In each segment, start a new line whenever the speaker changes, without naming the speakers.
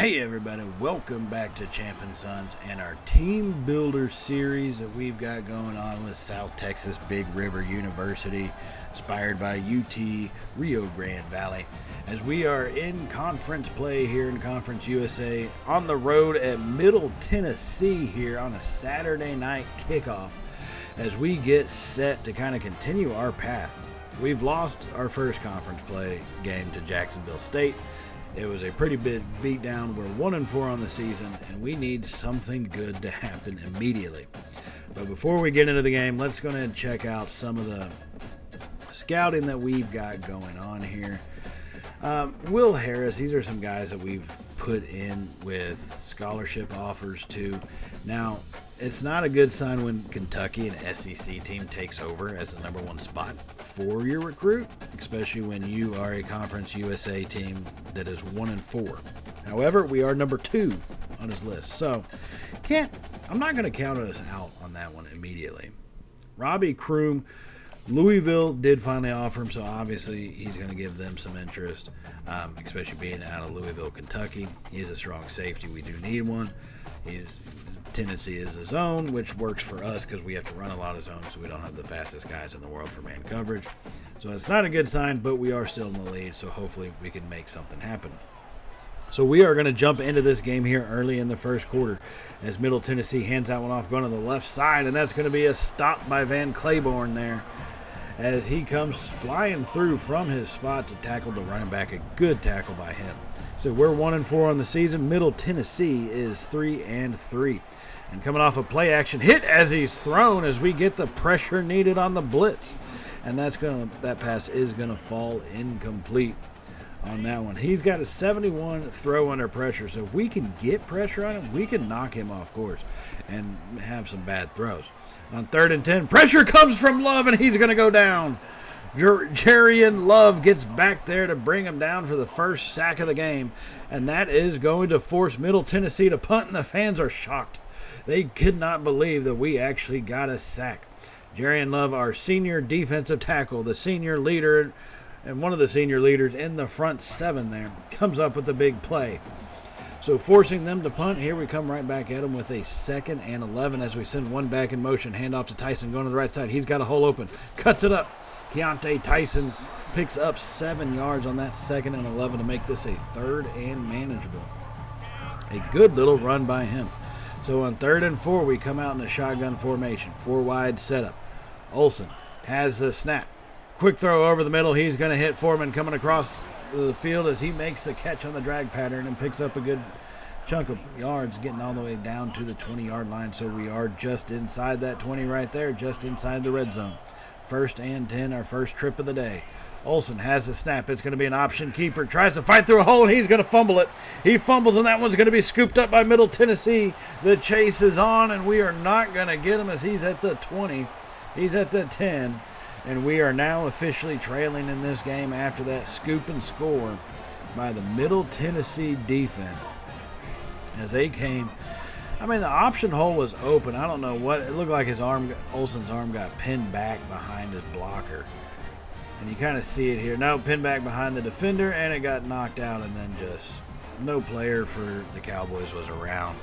Hey everybody, welcome back to Champion Sons and our team builder series that we've got going on with South Texas Big River University, inspired by UT Rio Grande Valley, as we are in conference play here in Conference USA on the road at Middle Tennessee here on a Saturday night kickoff as we get set to kind of continue our path. We've lost our first conference play game to Jacksonville State. It was a pretty big beatdown. We're 1-4 on the season, and we need something good to happen immediately. But before we get into the game, let's go ahead and check out some of the scouting that we've got going on here. Will Harris, these are some guys that we've put in with scholarship offers to. Now, it's not a good sign when Kentucky, an SEC team, takes over as the number one spot for your recruit, especially when you are a Conference USA team that is 1-4. However, we are number 2 on his list, so I'm not going to count us out on that one immediately. Robbie Kroom, Louisville did finally offer him, so obviously he's going to give them some interest, especially being out of Louisville, Kentucky. He's a strong safety. We do need one. His tendency is the zone, which works for us because we have to run a lot of zones, so we don't have the fastest guys in the world for man coverage. So it's not a good sign, but we are still in the lead, so hopefully we can make something happen. So we are going to jump into this game here early in the first quarter as Middle Tennessee hands that one off going to the left side, and that's going to be a stop by Van Claiborne there as he comes flying through from his spot to tackle the running back. A good tackle by him. So we're 1-4 on the season. Middle Tennessee is 3-3. And coming off a play action hit as he's thrown as we get the pressure needed on the blitz. And that pass is going to fall incomplete on that one. He's got a 71 throw under pressure. So if we can get pressure on him, we can knock him off course and have some bad throws. On 3rd and 10, pressure comes from Love, and he's going to go down. Jarian Love gets back there to bring him down for the first sack of the game, and that is going to force Middle Tennessee to punt, and the fans are shocked. They could not believe that we actually got a sack. Jarian Love, our senior defensive tackle, the senior leader, and one of the senior leaders in the front 7 there, comes up with the big play. So forcing them to punt, here we come right back at them with a 2nd and 11 as we send one back in motion. Hand off to Tyson going to the right side. He's got a hole open. Cuts it up. Keontae Tyson picks up 7 yards on that 2nd and 11 to make this a 3rd and manageable. A good little run by him. So on 3rd and 4, we come out in a shotgun formation. 4 wide setup. Olsen has the snap. Quick throw over the middle. He's going to hit Foreman coming across the field as he makes the catch on the drag pattern and picks up a good chunk of yards, getting all the way down to the 20-yard line. So we are just inside that 20 right there, just inside the red zone. 1st and 10, our first trip of the day. Olsen has the snap. It's going to be an option keeper. Tries to fight through a hole, and he's going to fumble it. He fumbles, and that one's going to be scooped up by Middle Tennessee. The chase is on, and we are not going to get him as he's at the 20. He's at the 10. And we are now officially trailing in this game after that scoop and score by the Middle Tennessee defense. As they came, the option hole was open. I don't know what. It looked like Olsen's arm got pinned back behind his blocker. And you kind of see it here. No, pinned back behind the defender, and it got knocked out, and then just no player for the Cowboys was around.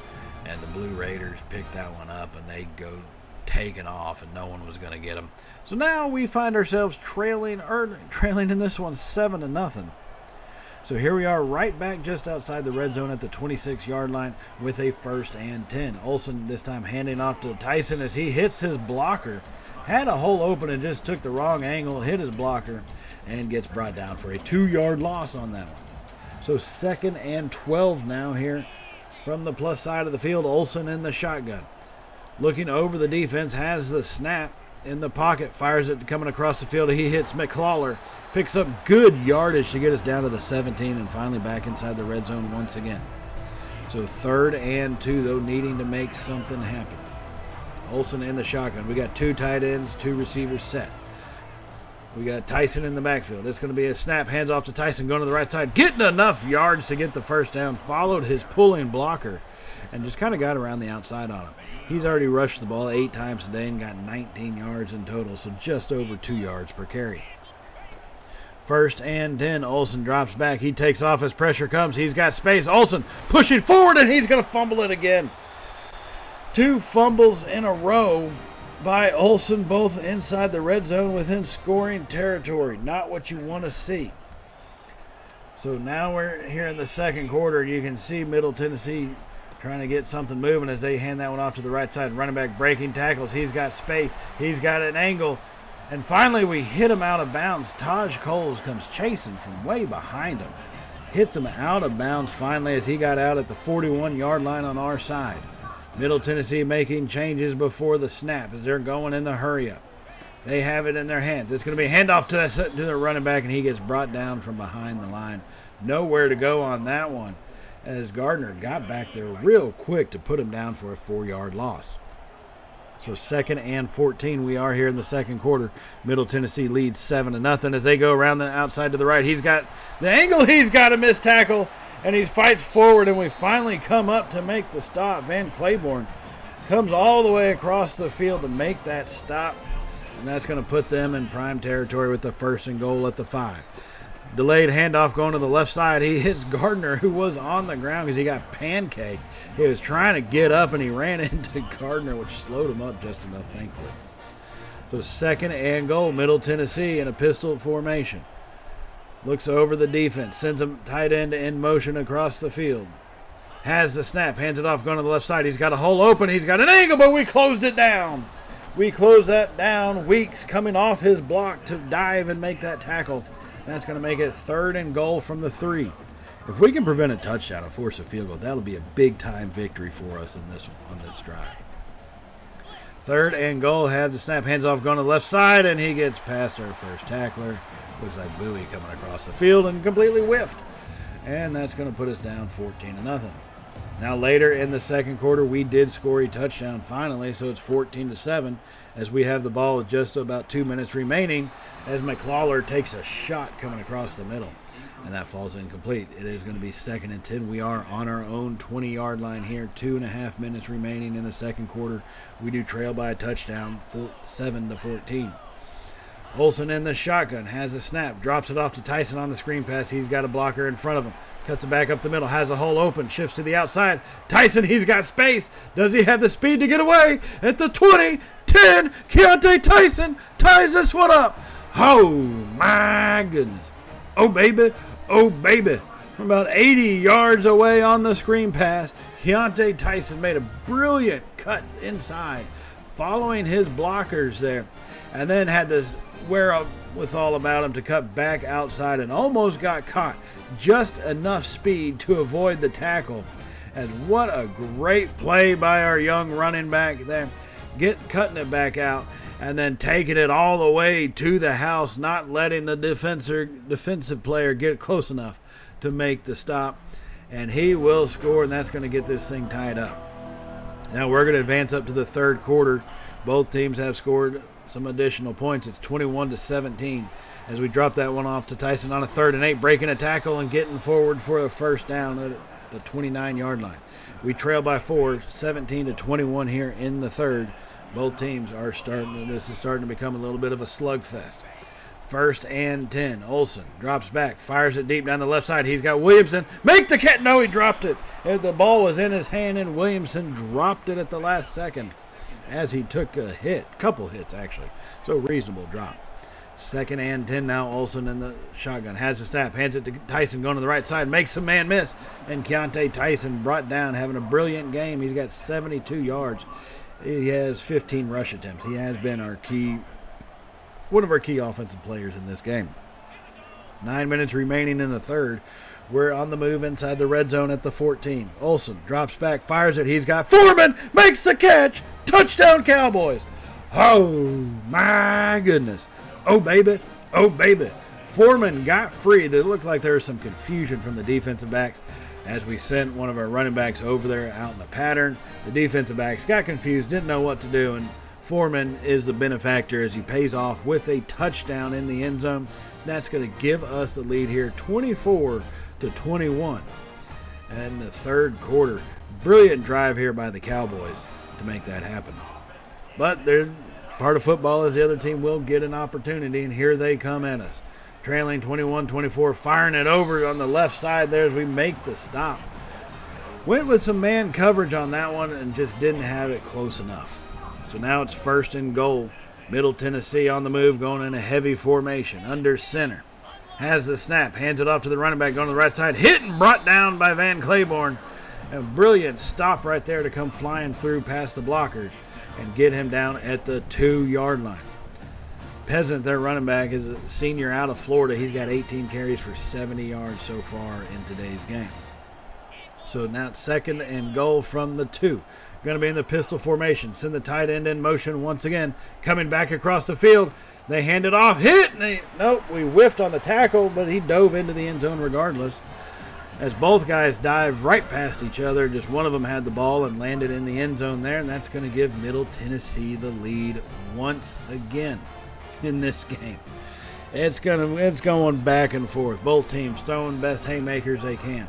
And the Blue Raiders picked that one up, and they go taken off, and no one was going to get them. So now we find ourselves trailing in this one 7-0. So here we are right back just outside the red zone at the 26-yard line with a 1st and 10. Olsen this time handing off to Tyson as he hits his blocker. Had a hole open and just took the wrong angle, hit his blocker, and gets brought down for a 2-yard loss on that one. So 2nd and 12 now here from the plus side of the field. Olsen in the shotgun. Looking over the defense, has the snap in the pocket, fires it coming across the field. He hits McClawler, picks up good yardage to get us down to the 17 and finally back inside the red zone once again. So 3rd and 2, though, needing to make something happen. Olsen in the shotgun. We got 2 tight ends, 2 receivers set. We got Tyson in the backfield. It's going to be a snap, hands off to Tyson, going to the right side, getting enough yards to get the first down, followed his pulling blocker, and just kind of got around the outside on him. He's already rushed the ball 8 times today and got 19 yards in total, so just over 2 yards per carry. First and 10. Olsen drops back. He takes off as pressure comes. He's got space. Olsen pushing forward, and he's going to fumble it again. 2 fumbles in a row by Olsen, both inside the red zone within scoring territory. Not what you want to see. So now we're here in the second quarter. You can see Middle Tennessee trying to get something moving as they hand that one off to the right side. Running back breaking tackles. He's got space. He's got an angle. And finally we hit him out of bounds. Taj Coles comes chasing from way behind him. Hits him out of bounds finally as he got out at the 41-yard line on our side. Middle Tennessee making changes before the snap as they're going in the hurry-up. They have it in their hands. It's going to be a handoff to the running back, and he gets brought down from behind the line. Nowhere to go on that one as Gardner got back there real quick to put him down for a 4-yard loss. So 2nd and 14 we are here in the second quarter. Middle Tennessee leads 7-0 as they go around the outside to the right. He's got the angle. He's got a missed tackle. And he fights forward, and we finally come up to make the stop. Van Claiborne comes all the way across the field to make that stop, and that's going to put them in prime territory with the 1st and goal at the 5. Delayed handoff going to the left side. He hits Gardner, who was on the ground because he got pancaked. He was trying to get up, and he ran into Gardner, which slowed him up just enough, thankfully. So 2nd and goal, Middle Tennessee in a pistol formation. Looks over the defense, sends a tight end in motion across the field. Has the snap, hands it off, going to the left side. He's got a hole open, he's got an angle, but we closed it down. We closed that down. Weeks coming off his block to dive and make that tackle. That's going to make it 3rd and goal from the 3. If we can prevent a touchdown or force a field goal, that'll be a big-time victory for us on this drive. 3rd and goal, has the snap, hands off, going to the left side, and he gets past our first tackler. Looks like Bowie coming across the field and completely whiffed. And that's going to put us down 14-0. Now later in the second quarter, we did score a touchdown finally, so it's 14-7 as we have the ball with just about 2 minutes remaining as McLawler takes a shot coming across the middle. And that falls incomplete. It is going to be 2nd and 10. We are on our own 20-yard line here. 2.5 minutes remaining in the second quarter. We do trail by a touchdown, 7-14. Olsen in the shotgun, has a snap, drops it off to Tyson on the screen pass. He's got a blocker in front of him. Cuts it back up the middle, has a hole open, shifts to the outside. Tyson, he's got space. Does he have the speed to get away? At the 20, 10, Keontae Tyson ties this one up. Oh, my goodness. Oh, baby. Oh, baby. From about 80 yards away on the screen pass, Keontae Tyson made a brilliant cut inside, following his blockers there, and then had this wherewithal about him to cut back outside and almost got caught. Just enough speed to avoid the tackle. And what a great play by our young running back there. Cutting it back out and then taking it all the way to the house, not letting the defensive player get close enough to make the stop. And he will score, and that's going to get this thing tied up. Now we're going to advance up to the third quarter. Both teams have scored some additional points. It's 21-17 as we drop that one off to Tyson on a 3rd and 8, breaking a tackle and getting forward for a first down at the 29-yard line. We trail by 4, 17-21 here in the third. Both teams are this is starting to become a little bit of a slugfest. 1st and 10. Olsen drops back, fires it deep down the left side. He's got Williamson. Make the catch. No, he dropped it. The ball was in his hand, and Williamson dropped it at the last second as he took a couple hits actually. So reasonable drop. 2nd and 10 now. Olsen in the shotgun, has the snap, hands it to Tyson going to the right side, makes a man miss, and Keontae Tyson brought down, having a brilliant game. He's got 72 yards. He has 15 rush attempts. He has been one of our key offensive players in this game. 9 minutes remaining in the third. We're on the move inside the red zone at the 14. Olsen drops back, fires it. He's got Foreman, makes the catch. Touchdown Cowboys. Oh, my goodness. Oh, baby. Oh, baby. Foreman got free. It looked like there was some confusion from the defensive backs as we sent one of our running backs over there out in a pattern. The defensive backs got confused, didn't know what to do, and Foreman is the benefactor as he pays off with a touchdown in the end zone. That's going to give us the lead here, 24-21. And the third quarter, brilliant drive here by the Cowboys to make that happen. But they're part of football is the other team will get an opportunity, and here they come at us. trailing 21-24, firing it over on the left side there as we make the stop. Went with some man coverage on that one and just didn't have it close enough. So now it's 1st and goal. Middle Tennessee on the move, going in a heavy formation under center. Has the snap, hands it off to the running back, going to the right side, hit and brought down by Van Claiborne. A brilliant stop right there to come flying through past the blockers and get him down at the 2-yard line. Peasant, their running back, is a senior out of Florida. He's got 18 carries for 70 yards so far in today's game. So now it's 2nd and goal from the 2. Going to be in the pistol formation. Send the tight end in motion once again. Coming back across the field. They hand it off. Hit! Nope, we whiffed on the tackle, but he dove into the end zone regardless. As both guys dive right past each other, just one of them had the ball and landed in the end zone there, and that's going to give Middle Tennessee the lead once again in this game. It's going back and forth. Both teams throwing best haymakers they can.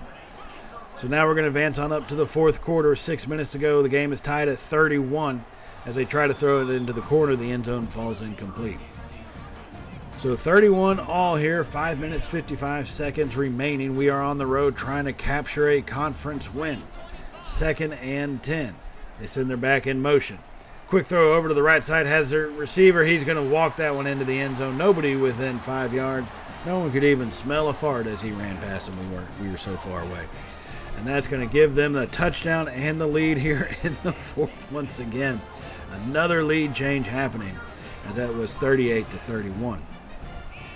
So now we're going to advance on up to the 4th quarter. 6 minutes to go. The game is tied at 31. As they try to throw it into the corner, the end zone falls incomplete. So 31 all here. 5 minutes, 55 seconds remaining. We are on the road trying to capture a conference win. 2nd and 10. They send their back in motion. Quick throw over to the right side. Has their receiver. He's going to walk that one into the end zone. Nobody within 5 yards. No one could even smell a fart as he ran past him. We were so far away. And that's going to give them the touchdown and the lead here in the 4th once again. Another lead change happening, as that was 38-31.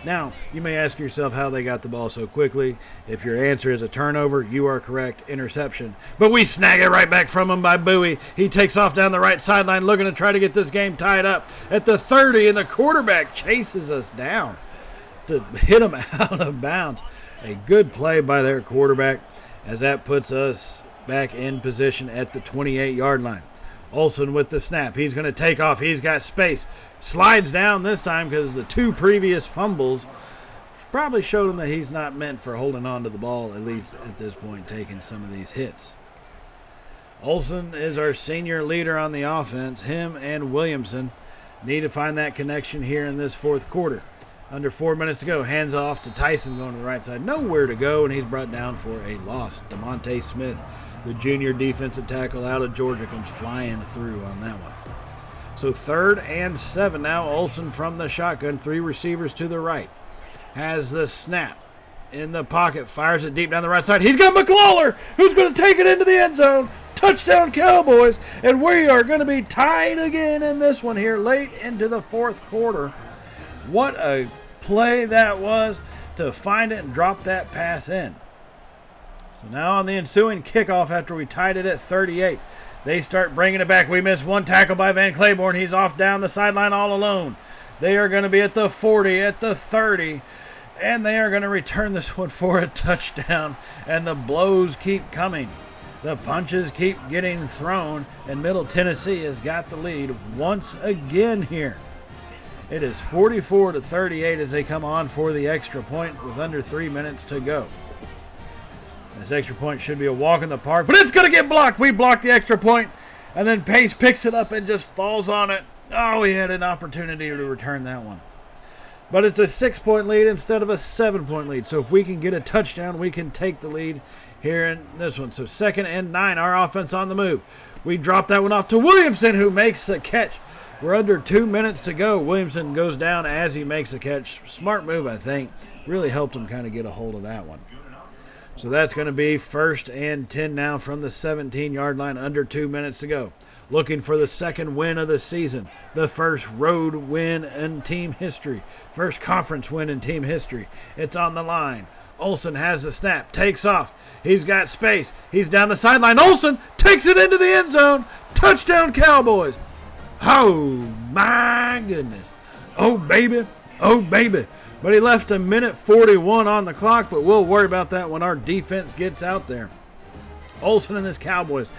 Now, you may ask yourself how they got the ball so quickly. If your answer is a turnover, you are correct. Interception. But we snag it right back from him by Bowie. He takes off down the right sideline looking to try to get this game tied up at the 30, and the quarterback chases us down to hit him out of bounds. A good play by their quarterback, as that puts us back in position at the 28-yard line. Olsen with the snap. He's going to take off. He's got space. Slides down this time because the 2 previous fumbles probably showed him that he's not meant for holding on to the ball, at least at this point, taking some of these hits. Olsen is our senior leader on the offense. Him and Williamson need to find that connection here in this 4th quarter. Under 4 minutes to go. Hands off to Tyson going to the right side. Nowhere to go, and he's brought down for a loss. DeMonte Smith, the junior defensive tackle out of Georgia, comes flying through on that one. So 3rd and 7 now. Olsen from the shotgun. 3 receivers to the right. Has the snap in the pocket. Fires it deep down the right side. He's got McLawler, who's going to take it into the end zone. Touchdown Cowboys. And we are going to be tied again in this one here late into the 4th quarter. What a play that was to find it and drop that pass in. So now on the ensuing kickoff after we tied it at 38, they start bringing it back. We missed one tackle by Van Claiborne. He's off down the sideline all alone. They are going to be at the 40, at the 30, and they are going to return this one for a touchdown, and the blows keep coming. The punches keep getting thrown, and Middle Tennessee has got the lead once again here. It is 44-38 as they come on for the extra point with under 3 minutes to go. This extra point should be a walk in the park, but it's going to get blocked. We blocked the extra point, and then Pace picks it up and just falls on it. Oh, he had an opportunity to return that one. But it's a 6-point lead instead of a 7-point lead. So if we can get a touchdown, we can take the lead here in this one. So 2nd and 9, our offense on the move. We drop that one off to Williamson, who makes the catch. We're under 2 minutes to go. Williamson goes down as he makes a catch. Smart move, I think. Really helped him kind of get a hold of that one. So that's going to be 1st and 10 now from the 17-yard line, under 2 minutes to go. Looking for the 2nd win of the season, the 1st road win in team history, 1st conference win in team history. It's on the line. Olsen has the snap, takes off. He's got space. He's down the sideline. Olsen takes it into the end zone. Touchdown Cowboys. Oh, my goodness. Oh, baby. Oh, baby. But he left a minute 41 on the clock, but we'll worry about that when our defense gets out there. Olsen and this Cowboys,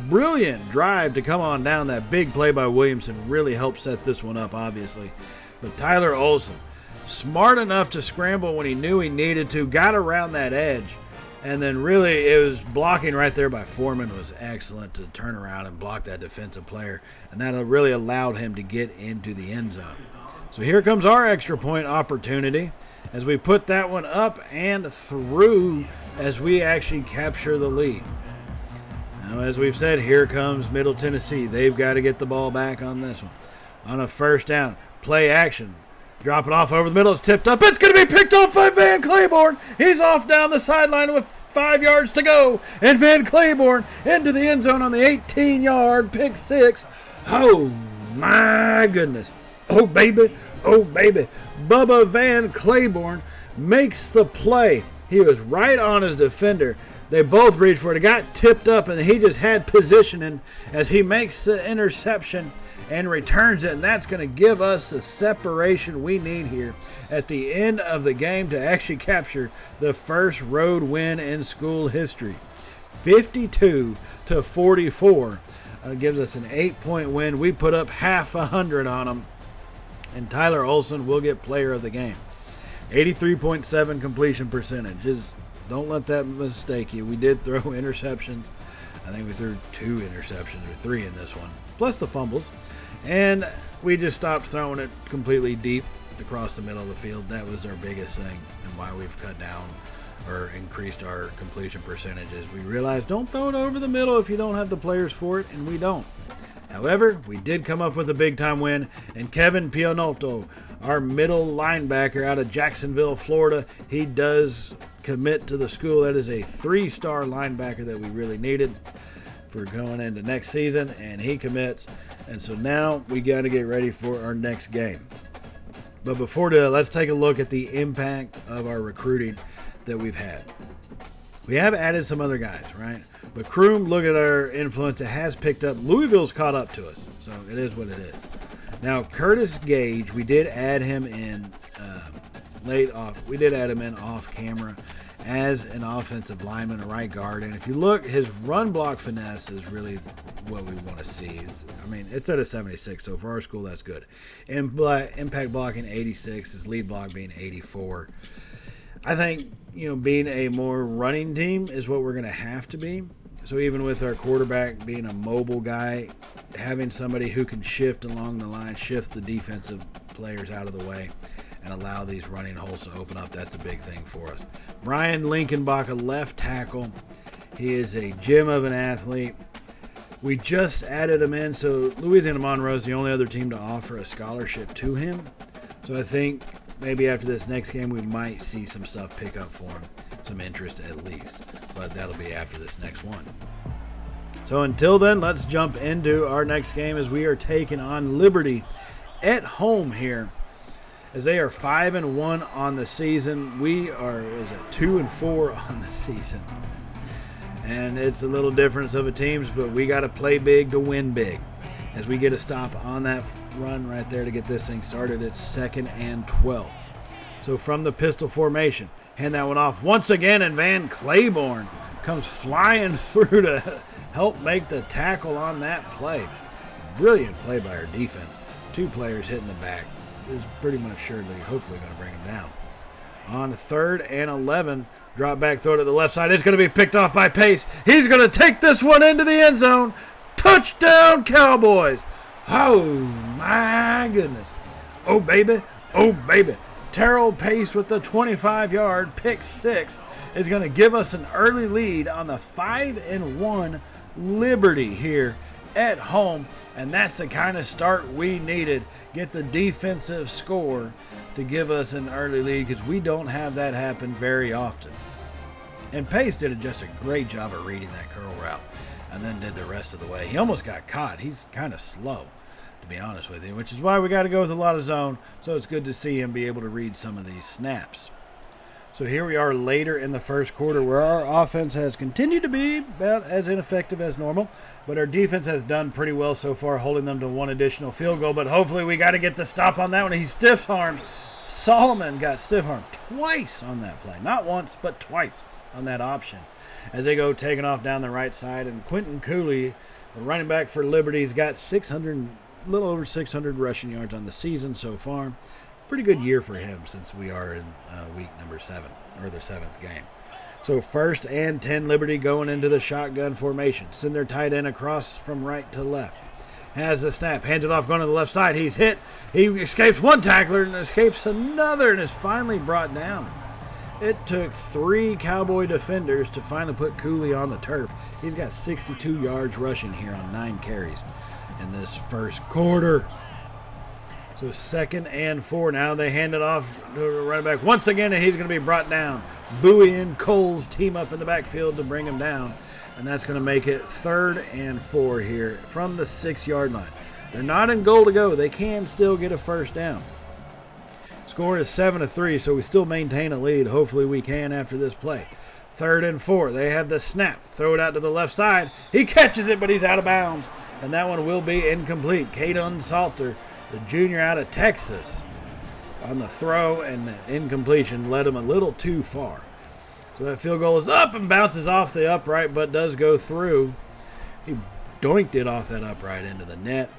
brilliant drive to come on down. That big play by Williamson really helped set this one up, obviously. But Tyler Olsen, smart enough to scramble when he knew he needed to, got around that edge, and then really it was blocking right there by Foreman was excellent to turn around and block that defensive player, and that really allowed him to get into the end zone. So here comes our extra point opportunity as we put that one up and through as we actually capture the lead. Now, as we've said, here comes Middle Tennessee. They've got to get the ball back on this one. On a first down, play action. Drop it off over the middle. It's tipped up. It's going to be picked off by Van Claiborne. He's off down the sideline with 5 yards to go. And Van Claiborne into the end zone on the 18-yard pick six. Oh, my goodness. Oh, baby. Oh, baby. Bubba Van Claiborne makes the play. He was right on his defender. They both reached for it. It got tipped up, and he just had positioning as he makes the interception and returns it. And that's going to give us the separation we need here at the end of the game to actually capture the first road win in school history. 52-44 gives us an 8-point win. We put up half 100 on them. And Tyler Olson will get player of the game. 83.7 completion percentage. Don't let that mistake you. We did throw interceptions. I think we threw 2 interceptions or 3 in this one, plus the fumbles. And we just stopped throwing it completely deep across the middle of the field. That was our biggest thing and why we've cut down or increased our completion percentages. We realized don't throw it over the middle if you don't have the players for it, and we don't. However, we did come up with a big-time win, and Kevin Pionotto, our middle linebacker out of Jacksonville, Florida, he does commit to the school. That is a 3-star linebacker that we really needed for going into next season, and he commits. And so now we got to get ready for our next game. But before that, let's take a look at the impact of our recruiting that we've had. We have added some other guys, right? But Kroom, look at our influence. It has picked up. Louisville's caught up to us, so it is what it is. Now, Curtis Gage, we did add him in late off. We did add him in off camera as an offensive lineman, a right guard. And if you look, his run block finesse is really what we want to see. It's at a 76, so for our school, that's good. Impact blocking 86, his lead block being 84. I think, being a more running team is what we're going to have to be. So even with our quarterback being a mobile guy, having somebody who can shift along the line, shift the defensive players out of the way, and allow these running holes to open up, that's a big thing for us. Brian Linkenbach, a left tackle. He is a gem of an athlete. We just added him in, so Louisiana Monroe is the only other team to offer a scholarship to him. So I think maybe after this next game, we might see some stuff pick up for him, some interest at least. But that'll be after this next one. So until then, let's jump into our next game as we are taking on Liberty at home here. As they are 5-1 on the season, we are 2-4 on the season. And it's a little difference of a teams, but we got to play big to win big. As we get a stop on that run right there to get this thing started, it's 2nd and 12. So from the pistol formation, hand that one off once again, and Van Claiborne comes flying through to help make the tackle on that play. Brilliant play by our defense. 2 players hitting the back is pretty much surely, hopefully, going to bring him down. On 3rd and 11, drop back throw to the left side. It's going to be picked off by Pace. He's going to take this one into the end zone. Touchdown, Cowboys. Oh, my goodness. Oh, baby. Oh, baby. Terrell Pace with the 25-yard pick six is going to give us an early lead on the 5-1 Liberty here at home. And that's the kind of start we needed. Get the defensive score to give us an early lead because we don't have that happen very often. And Pace did just a great job of reading that curl route and then did the rest of the way. He almost got caught. He's kind of slow, to be honest with you, which is why we got to go with a lot of zone. So it's good to see him be able to read some of these snaps. So here we are later in the first quarter where our offense has continued to be about as ineffective as normal, but our defense has done pretty well so far, holding them to 1 additional field goal. But hopefully we got to get the stop on that one. He stiff-arms. Solomon got stiff-armed twice on that play. Not once, but twice on that option. As they go taking off down the right side, and Quentin Cooley, the running back for Liberty, has got a little over 600 rushing yards on the season so far. Pretty good year for him since we are in week number 7, or the 7th game. So 1st and 10 Liberty going into the shotgun formation. Send their tight end across from right to left. Has the snap, hands it off, going to the left side. He's hit. He escapes one tackler and escapes another and is finally brought down. It took 3 Cowboy defenders to finally put Cooley on the turf. He's got 62 yards rushing here on 9 carries in this first quarter. So 2nd and 4 now. They hand it off to the running back once again, and he's going to be brought down. Bowie and Coles team up in the backfield to bring him down. And that's going to make it 3rd and 4 here from the 6-yard line. They're not in goal to go. They can still get a first down. Score is 7-3, so we still maintain a lead. Hopefully we can after this play. 3rd and 4. They have the snap. Throw it out to the left side. He catches it, but he's out of bounds. And that one will be incomplete. Caden Salter, the junior out of Texas, on the throw, and the incompletion led him a little too far. So that field goal is up and bounces off the upright, but does go through. He doinked it off that upright into the net.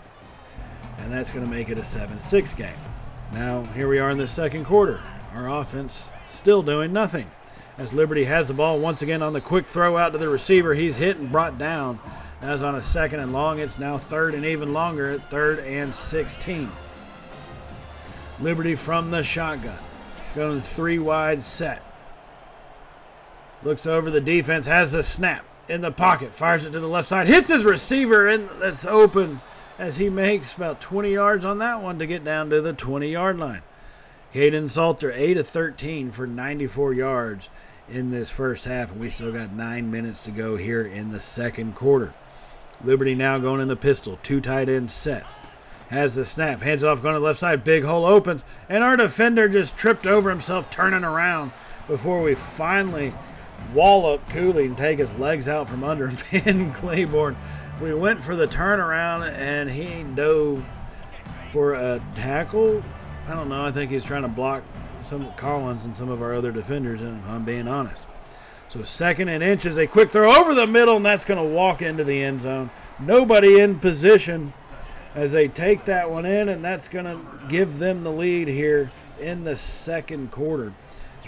And that's going to make it a 7-6 game. Now, here we are in the second quarter. Our offense still doing nothing. As Liberty has the ball once again on the quick throw out to the receiver. He's hit and brought down. As on a 2nd and long, it's now 3rd and even longer at 3rd and 16. Liberty from the shotgun. Going 3 wide set. Looks over the defense, has the snap in the pocket, fires it to the left side, hits his receiver, and that's open as he makes about 20 yards on that one to get down to the 20-yard line. Caden Salter, 8 of 13 for 94 yards in this first half, and we still got 9 minutes to go here in the second quarter. Liberty now going in the pistol, 2 tight ends set. Has the snap, hands it off, going to the left side, big hole opens, and our defender just tripped over himself turning around before we finally wall up Cooley and take his legs out from under him. Van Claiborne, we went for the turnaround and he dove for a tackle. I don't know, I think he's trying to block some Collins and some of our other defenders, and I'm being honest. So 2nd and inches, a quick throw over the middle, and that's going to walk into the end zone. Nobody in position as they take that one in, and that's going to give them the lead here in the second quarter.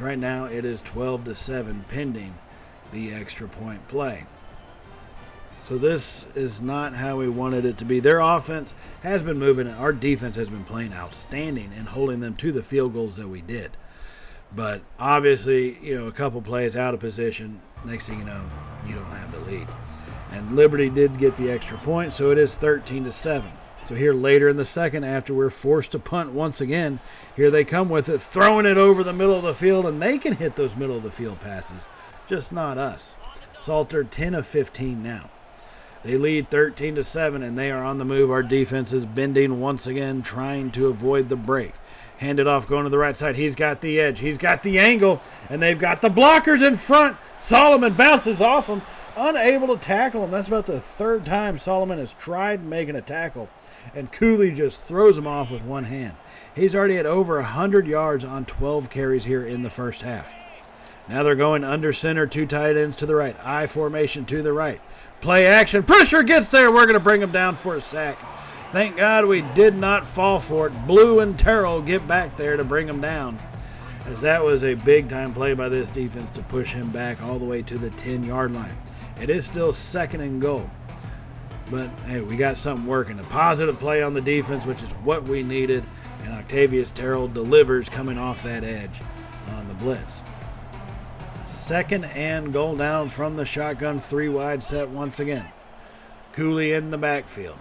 Right now it is 12-7 pending the extra point play. So this is not how we wanted it to be. Their offense has been moving. Our defense has been playing outstanding and holding them to the field goals that we did. But obviously, a couple plays out of position, next thing you know, you don't have the lead. And Liberty did get the extra point, so it is 13-7. So here later in the second, after we're forced to punt once again, here they come with it, throwing it over the middle of the field, and they can hit those middle of the field passes, just not us. Salter, 10 of 15 now. They lead 13-7, and they are on the move. Our defense is bending once again, trying to avoid the break. Hand it off, going to the right side. He's got the edge. He's got the angle, and they've got the blockers in front. Solomon bounces off him, unable to tackle him. That's about the 3rd time Solomon has tried making a tackle, and Cooley just throws him off with one hand. He's already at over 100 yards on 12 carries here in the first half. Now they're going under center, 2 tight ends to the right. I formation to the right. Play action. Pressure gets there. We're going to bring him down for a sack. Thank God we did not fall for it. Blue and Terrell get back there to bring him down, as that was a big-time play by this defense to push him back all the way to the 10-yard line. It is still 2nd and goal. But, hey, we got something working. A positive play on the defense, which is what we needed, and Octavius Terrell delivers coming off that edge on the blitz. 2nd and goal down from the shotgun, 3 wide set once again. Cooley in the backfield.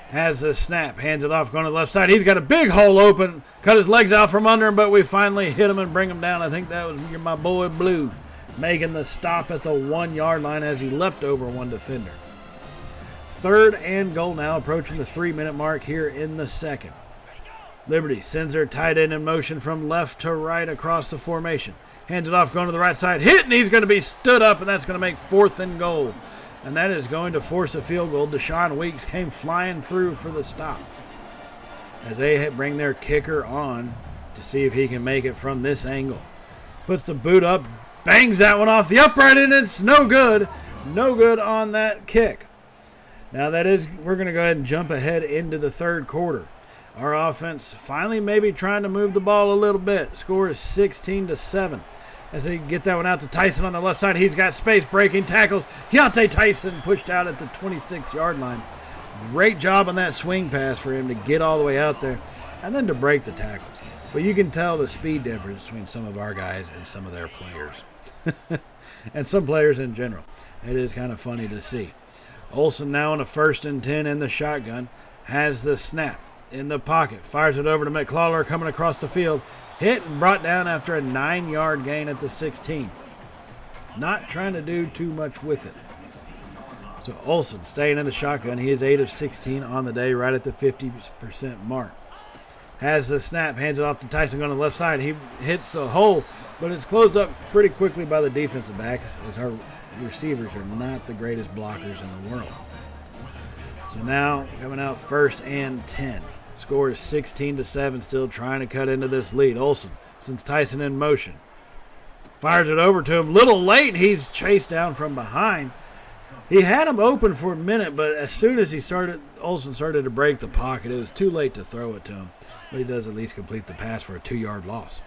Has the snap, hands it off, going to the left side. He's got a big hole open, cut his legs out from under him, but we finally hit him and bring him down. I think that was my boy Blue making the stop at the 1-yard line as he leapt over one defender. 3rd and goal now, approaching the 3-minute mark here in the second. Liberty sends their tight end in motion from left to right across the formation. Hands it off, going to the right side. Hit, and he's going to be stood up, and that's going to make 4th and goal. And that is going to force a field goal. Deshaun Weeks came flying through for the stop, as they bring their kicker on to see if he can make it from this angle. Puts the boot up, bangs that one off the upright, and it's no good. No good on that kick. Now we're going to go ahead and jump ahead into the third quarter. Our offense finally maybe trying to move the ball a little bit. Score is 16-7. As they get that one out to Tyson on the left side. He's got space, breaking tackles. Keontae Tyson pushed out at the 26-yard line. Great job on that swing pass for him to get all the way out there and then to break the tackles. But you can tell the speed difference between some of our guys and some of their players. And some players in general. It is kind of funny to see. Olsen now on a 1st and 10 in the shotgun. Has the snap in the pocket. Fires it over to McClawler coming across the field. Hit and brought down after a 9-yard gain at the 16. Not trying to do too much with it. So Olsen staying in the shotgun. He is 8 of 16 on the day, right at the 50% mark. Has the snap, hands it off to Tyson going to the left side. He hits a hole, but it's closed up pretty quickly by the defensive backs, as our receivers are not the greatest blockers in the world. So now coming out 1st and 10. Score is 16-7, still trying to cut into this lead. Olsen sends Tyson in motion. Fires it over to him. Little late, he's chased down from behind. He had him open for a minute, but as soon as Olsen started to break the pocket, it was too late to throw it to him. But he does at least complete the pass for a 2-yard loss.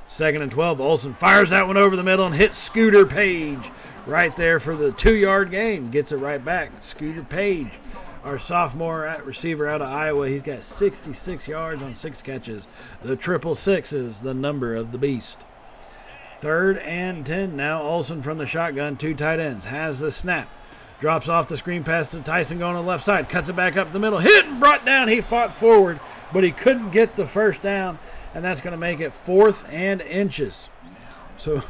2nd and 12, Olsen fires that one over the middle and hits Scooter Page right there for the 2-yard gain. Gets it right back. Scooter Page, our sophomore receiver out of Iowa, he's got 66 yards on 6 catches. The 666 is the number of the beast. 3rd and 10, now Olsen from the shotgun, 2 tight ends. Has the snap. Drops off the screen pass to Tyson going to the left side. Cuts it back up the middle. Hit and brought down. He fought forward, but he couldn't get the first down, and that's going to make it 4th and inches. So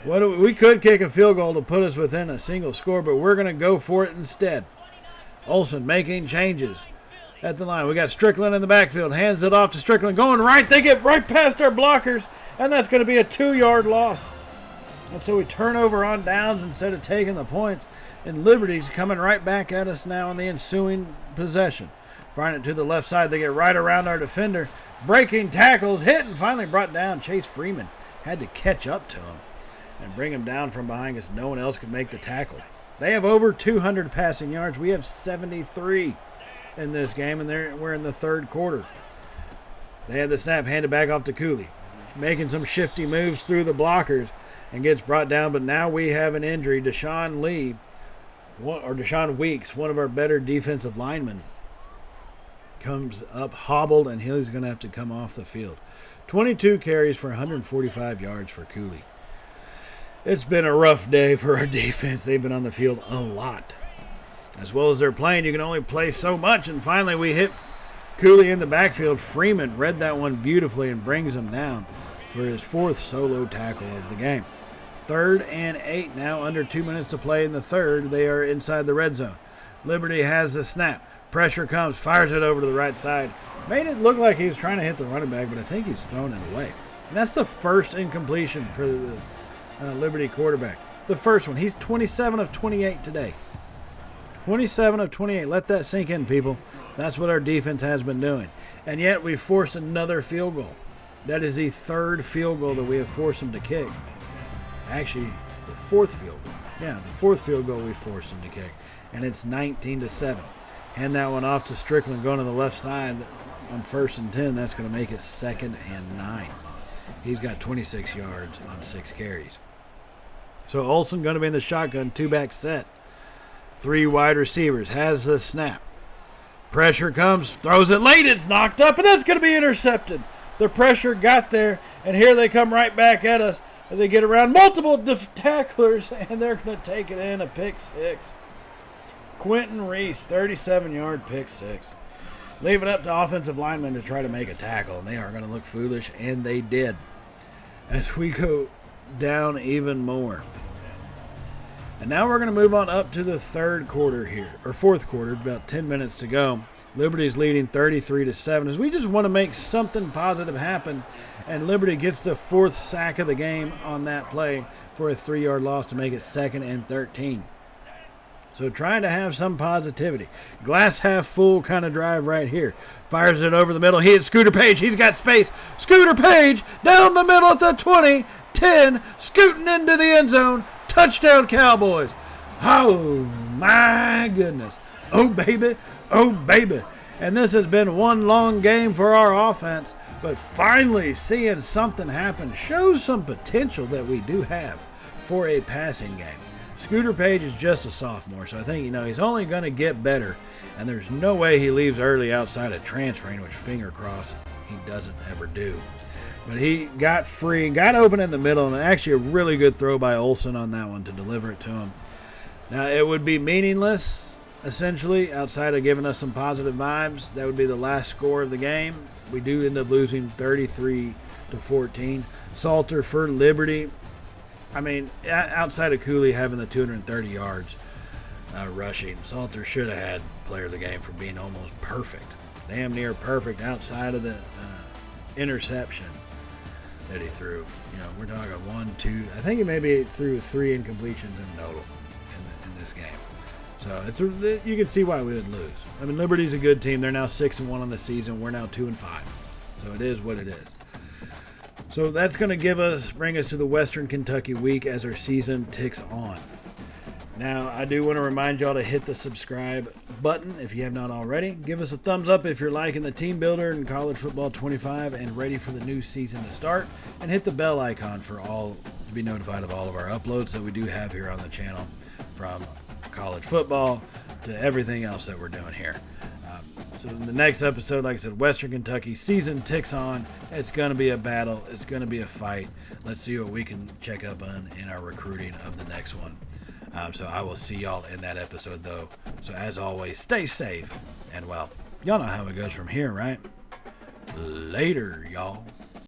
we could kick a field goal to put us within a single score, but we're going to go for it instead. Olsen making changes at the line. We got Strickland in the backfield. Hands it off to Strickland. Going right. They get right past our blockers, and that's going to be a 2-yard loss. And so we turn over on downs instead of taking the points. And Liberty's coming right back at us now in the ensuing possession. Firing it to the left side. They get right around our defender. Breaking tackles. Hit and finally brought down. Chase Freeman had to catch up to him and bring him down from behind because no one else could make the tackle. They have over 200 passing yards. We have 73 in this game, and we're in the 3rd quarter. They had the snap handed back off to Cooley. Making some shifty moves through the blockers and gets brought down, but now we have an injury. Deshaun Weeks, one of our better defensive linemen, comes up hobbled, and he's going to have to come off the field. 22 carries for 145 yards for Cooley. It's been a rough day for our defense. They've been on the field a lot. As well as they're playing, you can only play so much, and finally we hit Cooley in the backfield. Freeman read that one beautifully and brings him down for his 4th solo tackle of the game. 3rd and 8 now, under 2 minutes to play in the 3rd. They are inside the red zone. Liberty has the snap. Pressure comes, fires it over to the right side. Made it look like he was trying to hit the running back, but I think he's thrown it away. And that's the 1st incompletion for the Liberty quarterback. The first one. He's 27 of 28 today. 27 of 28. Let that sink in, people. That's what our defense has been doing. And yet we forced another field goal. That is the 3rd field goal that we have forced them to kick. Actually, the 4th field goal. Yeah, the 4th field goal we forced them to kick. And it's 19-7. Hand that one off to Strickland going to the left side on 1st and 10. That's going to make it 2nd and 9. He's got 26 yards on 6 carries. So Olsen going to be in the shotgun, 2-back set. 3 wide receivers. Has the snap. Pressure comes, throws it late. It's knocked up, and that's going to be intercepted. The pressure got there, and here they come right back at us as they get around multiple tacklers, and they're going to take it in, a pick 6. Quentin Reese, 37-yard pick 6. Leave it up to offensive linemen to try to make a tackle, and they are going to look foolish, and they did. As we go down even more. And now we're going to move on up to the 3rd quarter here, or 4th quarter, about 10 minutes to go. Liberty's leading 33-7 as we just want to make something positive happen, and Liberty gets the 4th sack of the game on that play for a 3-yard loss to make it 2nd and 13. So trying to have some positivity. Glass half full kind of drive right here. Fires it over the middle. He hits Scooter Page. He's got space. Scooter Page down the middle at the 20, 10, scooting into the end zone. Touchdown Cowboys. Oh my goodness. Oh baby. Oh baby. And this has been one long game for our offense, but finally seeing something happen shows some potential that we do have for a passing game. Scooter Page is just a sophomore, so I think, he's only going to get better, and there's no way he leaves early outside of transferring, which, finger crossed, he doesn't ever do. But he got free, got open in the middle, and actually a really good throw by Olsen on that one to deliver it to him. Now, it would be meaningless, essentially, outside of giving us some positive vibes. That would be the last score of the game. We do end up losing 33-14. Salter for Liberty. I mean, outside of Cooley having the 230 yards rushing, Salter should have had player of the game for being almost perfect. Damn near perfect outside of the interception that he threw. We're talking 1, 2. I think he maybe threw 3 incompletions in total in this game. So you can see why we would lose. I mean, Liberty's a good team. They're now 6-1 on the season. We're now 2-5. So it is what it is. So that's going to bring us to the Western Kentucky week as our season ticks on. Now, I do want to remind y'all to hit the subscribe button if you have not already. Give us a thumbs up if you're liking the Team Builder and College Football 25 and ready for the new season to start. And hit the bell icon to be notified of all of our uploads that we do have here on the channel, from college football to everything else that we're doing here. So in the next episode, like I said, Western Kentucky season ticks on. It's going to be a battle. It's going to be a fight. Let's see what we can check up on in our recruiting of the next one. So I will see y'all in that episode, though. So as always, stay safe. And, well, y'all know how it goes from here, right? Later, y'all.